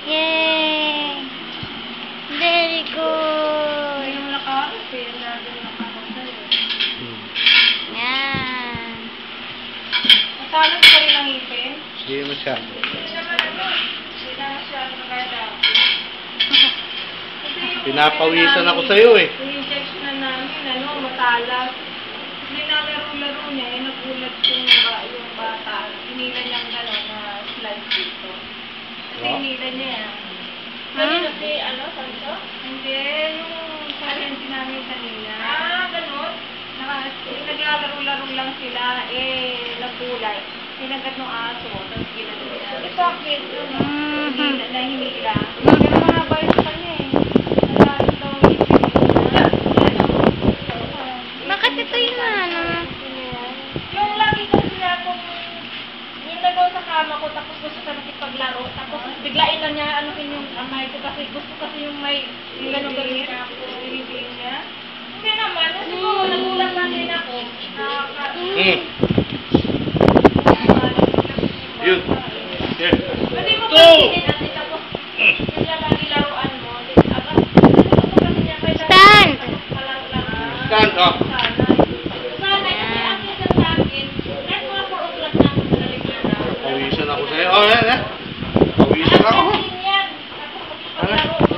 Yay! Very good! Yung nakakas eh. Yung nakakas sa'yo. Yan. Matalas pa rin ang ipin. Hindi masyado. Hindi naman ano. Hindi na masyado nakada. Pinapawisan ako sa'yo eh. Yung injection na namin, matalas. Nilalaro-laro niya, nagulat yung bata. Hinila niyang na slide dito. Kasi hinila niya yan. Kanina si, Santo? Hindi, yung sarenti namin kanina. Ganun? Naglalaro-laro lang sila, nagulay. Hinagat ng aso, tapos ginagawa niya. Bakit? Nahinila. Pero mga bayo sa kanya eh. Nalalim daw yung Bakit ito yun yung lagi kasi niya kung yung nagaw sa kama ko tapos gusto ka nakipaglaro tapos biglain lang niya yung kamay ko kasi gusto kasi yung may yung gano'n na ako binibigyan niya. Hindi naman, siguro nagulat lang din ako. Yun. Yeah. Pwede mo pagkinin at tapos sila lagi laruan mo. Stand! Stand up. Pawisan ako sa'yo. Oh, yan. Pawisan ako. Ano?